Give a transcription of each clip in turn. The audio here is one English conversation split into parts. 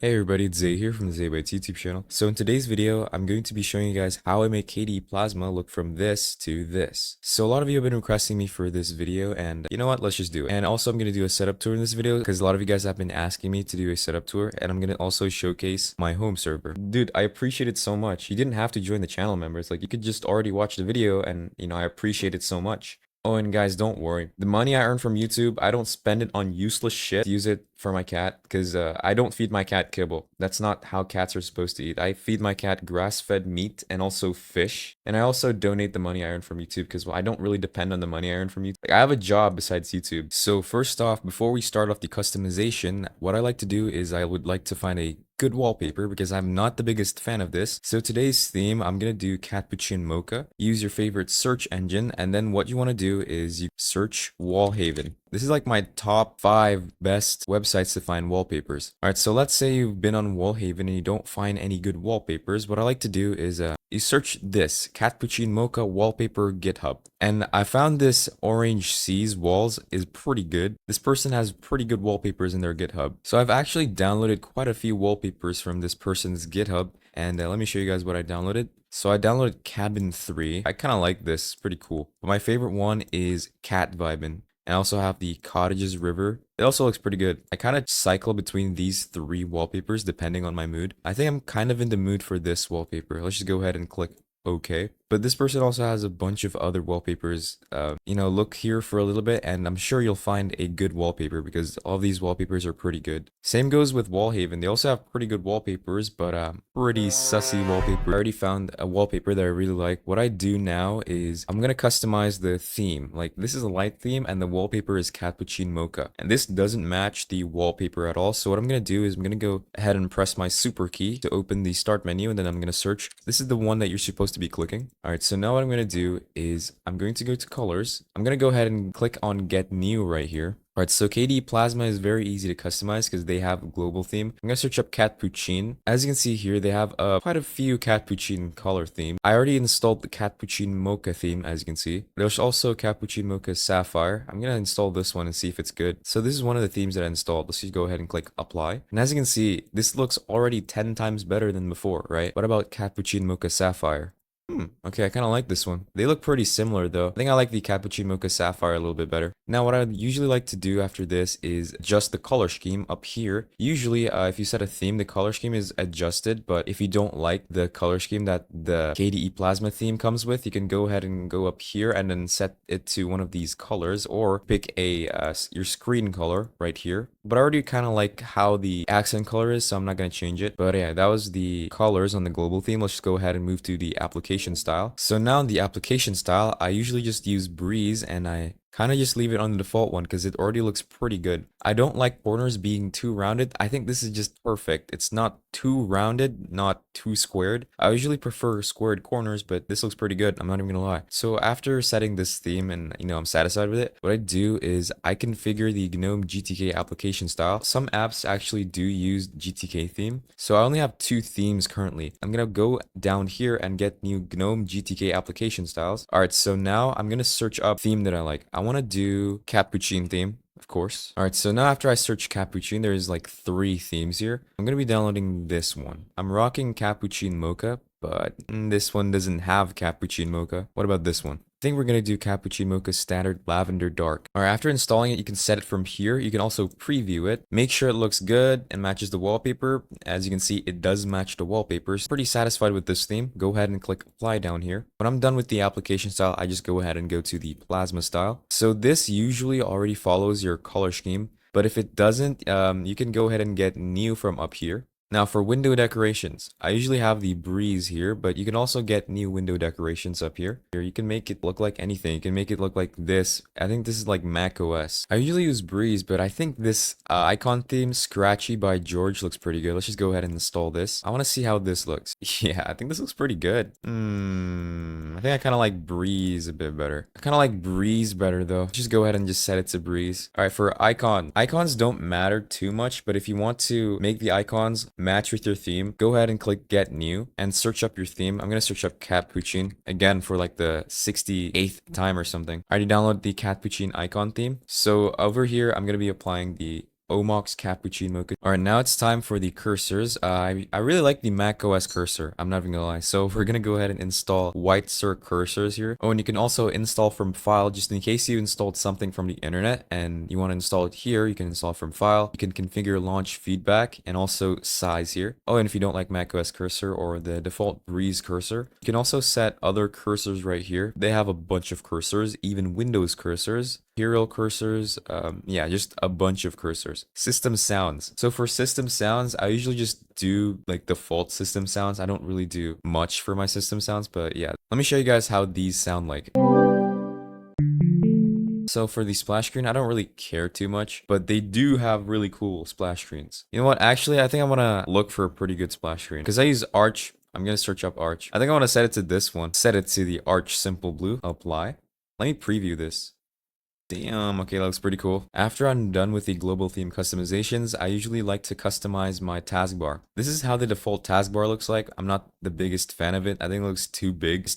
Hey everybody, it's Zei here from the Zei YouTube channel. So in today's video, I'm going to be showing you guys how I make KDE Plasma look from this to this. So a lot of you have been requesting me for this video, and you know what, let's just do it. And also I'm going to do a setup tour in this video because a lot of you guys have been asking me to do a setup tour, and I'm going to also showcase my home server. Dude, I appreciate it so much. You didn't have to join the channel, members. Like, you could just already watch the video, and I appreciate it so much. Oh, and guys, don't worry. The money I earn from YouTube, I don't spend it on useless shit. Use it for my cat because I don't feed my cat kibble. That's not how cats are supposed to eat. I feed my cat grass-fed meat and also fish. And I also donate the money I earn from YouTube because, well, I don't really depend on the money I earn from YouTube. Like, I have a job besides YouTube. So first off, before we start off the customization, what I like to do is I would like to find a good wallpaper because I'm not the biggest fan of this. So today's theme, I'm gonna do Cappuccino Mocha. Use your favorite search engine, and then what you want to do is you search Wallhaven. This is like my top 5 best websites to find wallpapers. Alright, so let's say you've been on Wallhaven and you don't find any good wallpapers. What I like to do is you search this Cappuccino Mocha wallpaper GitHub. And I found this Orange Seas walls is pretty good. This person has pretty good wallpapers in their GitHub. So I've actually downloaded quite a few wallpapers from this person's GitHub. And let me show you guys what I downloaded. So I downloaded Cabin 3. I kind of like this, pretty cool. But my favorite one is Cat Vibin'. And I also have the Cottages River. It also looks pretty good. I kind of cycle between these 3 wallpapers depending on my mood. I think I'm kind of in the mood for this wallpaper. Let's just go ahead and click OK. But this person also has a bunch of other wallpapers. Look here for a little bit and I'm sure you'll find a good wallpaper because all these wallpapers are pretty good. Same goes with Wallhaven. They also have pretty good wallpapers, but pretty sussy wallpaper. I already found a wallpaper that I really like. What I do now is I'm gonna customize the theme. Like, this is a light theme and the wallpaper is Cappuccino Mocha. And this doesn't match the wallpaper at all. So what I'm gonna do is I'm gonna go ahead and press my super key to open the start menu, and then I'm gonna search. This is the one that you're supposed to be clicking. Alright, so now what I'm going to do is I'm going to go to colors. I'm going to go ahead and click on get new right here. Alright, so KDE Plasma is very easy to customize because they have a global theme. I'm going to search up Cappuccino. As you can see here, they have quite a few Cappuccino color theme. I already installed the Cappuccino Mocha theme, as you can see. There's also Cappuccino Mocha Sapphire. I'm going to install this one and see if it's good. So this is one of the themes that I installed. Let's just go ahead and click apply. And as you can see, this looks already 10 times better than before, right? What about Cappuccino Mocha Sapphire? Okay, I kind of like this one. They look pretty similar though. I think I like the Cappuccino Mocha Sapphire a little bit better. Now, what I usually like to do after this is adjust the color scheme up here. Usually, if you set a theme, the color scheme is adjusted, but if you don't like the color scheme that the KDE Plasma theme comes with, you can go ahead and go up here and then set it to one of these colors, or pick your screen color right here. But I already kind of like how the accent color is, so I'm not going to change it. But yeah, that was the colors on the global theme. Let's just go ahead and move to the application style. So now in the application style, I usually just use Breeze, and I kind of just leave it on the default one because it already looks pretty good. I don't like corners being too rounded. I think this is just perfect. It's not too rounded, not too squared. I usually prefer squared corners, but this looks pretty good. I'm not even gonna lie. So after setting this theme and I'm satisfied with it, what I do is I configure the GNOME GTK application style. Some apps actually do use GTK theme. So I only have 2 themes currently. I'm gonna go down here and get new GNOME GTK application styles. Alright, so now I'm gonna search up theme that I like. I want to do Cappuccino theme, of course. Alright, so now after I search Cappuccino, there's like 3 themes here. I'm going to be downloading this one. I'm rocking Cappuccino Mocha, but this one doesn't have Cappuccino Mocha. What about this one? I think we're going to do Cappuccino Mocha Standard Lavender Dark. Alright, after installing it, you can set it from here. You can also preview it. Make sure it looks good and matches the wallpaper. As you can see, it does match the wallpapers. Pretty satisfied with this theme. Go ahead and click apply down here. When I'm done with the application style, I just go ahead and go to the Plasma style. So this usually already follows your color scheme, but if it doesn't, you can go ahead and get new from up here. Now for window decorations, I usually have the Breeze here, but you can also get new window decorations up here. Here, you can make it look like anything. You can make it look like this. I think this is like Mac OS. I usually use Breeze, but I think this icon theme, Scratchy by George, looks pretty good. Let's just go ahead and install this. I want to see how this looks. Yeah, I think this looks pretty good. I think I kind of like Breeze a bit better. I kind of like Breeze better though. Just go ahead and just set it to Breeze. All right, for icons don't matter too much, but if you want to make the icons match with your theme, go ahead and click get new and search up your theme. I'm gonna search up Cappuccino again for like the 68th time or something. I already downloaded the Cappuccino icon theme. So over here, I'm gonna be applying the Omox Cappuccino Mocha. Alright, now it's time for the cursors. I really like the Mac OS cursor. I'm not even gonna lie. So we're gonna go ahead and install White Circ cursors here. Oh, and you can also install from file just in case you installed something from the internet and you want to install it here. You can install from file. You can configure launch feedback and also size here. Oh, and if you don't like Mac OS cursor or the default Breeze cursor, you can also set other cursors right here. They have a bunch of cursors, even Windows cursors. Imperial cursors, yeah, just a bunch of cursors. System sounds. So for system sounds, I usually just do like default system sounds. I don't really do much for my system sounds, but yeah. Let me show you guys how these sound like. So for the splash screen, I don't really care too much, but they do have really cool splash screens. You know what? Actually, I think I'm gonna look for a pretty good splash screen because I use Arch. I'm gonna search up Arch. I think I want to set it to this one. Set it to the Arch Simple Blue. Apply. Let me preview this. Damn, okay, that looks pretty cool. After I'm done with the global theme customizations, I usually like to customize my taskbar. This is how the default taskbar looks like. I'm not the biggest fan of it. I think it looks too big.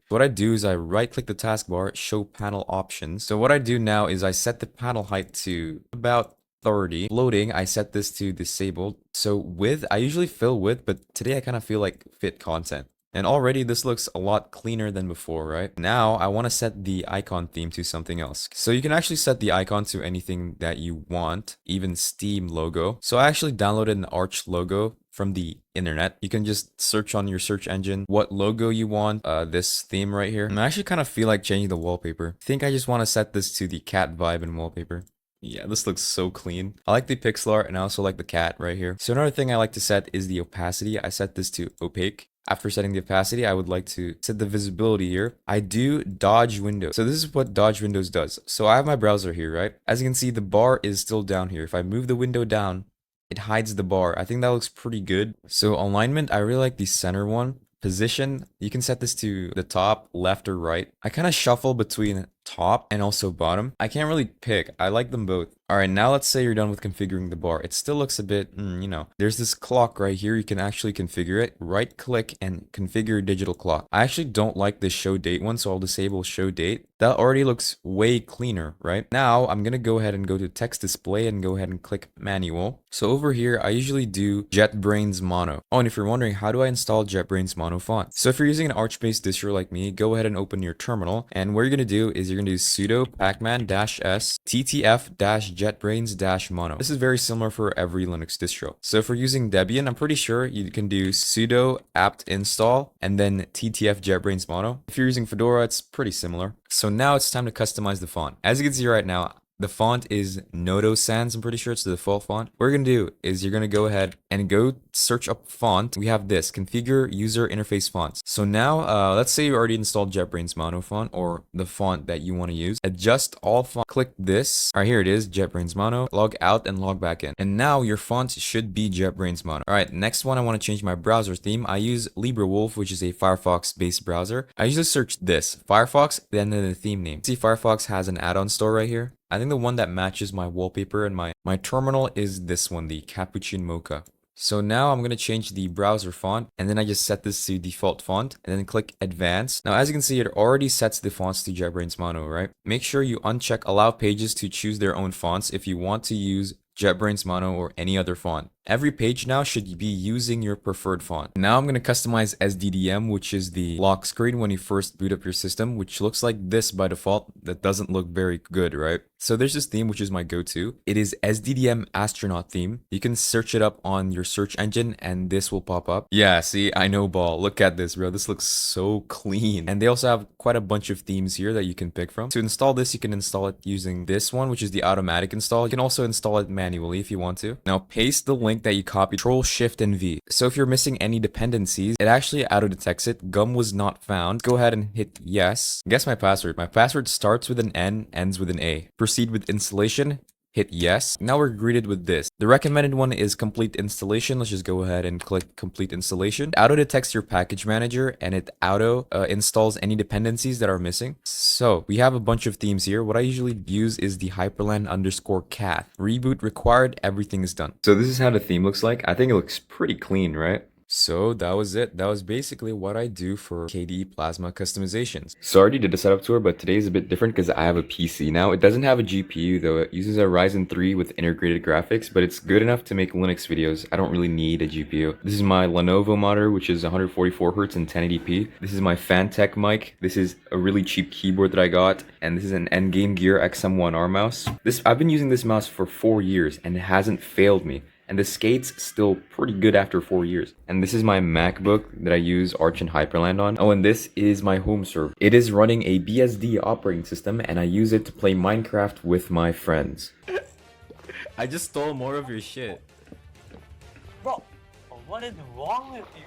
What I do is I right click the taskbar, show panel options. So what I do now is I set the panel height to about 30. Loading, I set this to disabled. So width, I usually fill width, but today I kind of feel like fit content. And already this looks a lot cleaner than before, right? Now I want to set the icon theme to something else. So you can actually set the icon to anything that you want, even Steam logo. So I actually downloaded an Arch logo from the internet. You can just search on your search engine what logo you want, this theme right here. And I actually kind of feel like changing the wallpaper. I think I just want to set this to the cat vibe and wallpaper. Yeah, this looks so clean. I like the pixel art and I also like the cat right here. So another thing I like to set is the opacity. I set this to opaque. After setting the opacity, I would like to set the visibility here. I do dodge windows. So this is what dodge windows does. So I have my browser here, right? As you can see, the bar is still down here. If I move the window down, it hides the bar. I think that looks pretty good. So alignment, I really like the center one. Position, you can set this to the top, left, or right. I kind of shuffle between top and also bottom. I can't really pick. I like them both. All right, now let's say you're done with configuring the bar. It still looks a bit, you know, there's this clock right here. You can actually configure it. Right click and configure digital clock. I actually don't like this show date one, so I'll disable show date. That already looks way cleaner, right? Now I'm gonna go ahead and go to text display and go ahead and click manual. So over here, I usually do JetBrains Mono. Oh, and if you're wondering, how do I install JetBrains Mono font? So if you're using an Arch-based distro like me, go ahead and open your terminal. And what you're gonna do is you're gonna do sudo pacman-s ttf-jetbrains-mono. This is very similar for every Linux distro. So if we're using Debian, I'm pretty sure you can do sudo apt install and then ttf jetbrains mono. If you're using Fedora, it's pretty similar. So now it's time to customize the font. As you can see right now, the font is Nodo Sans. I'm pretty sure it's the default font. What you're going to do is you're going to go ahead and go search up font. We have this, configure user interface fonts. So now, let's say you already installed JetBrains Mono font or the font that you want to use. Adjust all font. Click this. All right, here it is, JetBrains Mono. Log out and log back in. And now your font should be JetBrains Mono. All right, next one, I want to change my browser theme. I use LibreWolf, which is a Firefox-based browser. I usually search this, Firefox, then the theme name. See, Firefox has an add-on store right here. I think the one that matches my wallpaper and my terminal is this one, the Cappuccino Mocha. So now I'm going to change the browser font and then I just set this to default font and then click advanced. Now, as you can see, it already sets the fonts to JetBrains Mono, right? Make sure you uncheck allow pages to choose their own fonts if you want to use JetBrains Mono or any other font. Every page now should be using your preferred font. Now I'm going to customize SDDM, which is the lock screen when you first boot up your system, which looks like this by default. That doesn't look very good, right? So there's this theme, which is my go-to. It is SDDM Astronaut theme. You can search it up on your search engine and this will pop up. Yeah, see, I know ball. Look at this, bro. This looks so clean. And they also have quite a bunch of themes here that you can pick from. To install this, you can install it using this one, which is the automatic install. You can also install it manually if you want to. Now paste the link that you copy, Control Shift and V. So if you're missing any dependencies, it actually auto detects it. Gum was not found. Go ahead and hit yes. Guess my password. My password starts with an N, ends with an A. Proceed with installation. Hit yes. Now we're greeted with this. The recommended one is complete installation. Let's just go ahead and click complete installation. It auto detects your package manager and it auto installs any dependencies that are missing. So we have a bunch of themes here. What I usually use is the Hyprland _cat. Reboot required. Everything is done. So this is how the theme looks like. I think it looks pretty clean, right? So that was it. That was basically what I do for KDE Plasma customizations. So I already did a setup tour, but today is a bit different because I have a PC now. It doesn't have a GPU though. It uses a Ryzen 3 with integrated graphics, but it's good enough to make Linux videos. I don't really need a GPU. This is my Lenovo monitor, which is 144 Hz and 1080p. This is my Fantech mic. This is a really cheap keyboard that I got, and this is an Endgame Gear XM1R mouse. I've been using this mouse for 4 years and it hasn't failed me. And the skate's still pretty good after 4 years. And this is my MacBook that I use Arch and Hyprland on. Oh, and this is my home server. It is running a BSD operating system, and I use it to play Minecraft with my friends. I just stole more of your shit. Bro, what is wrong with you?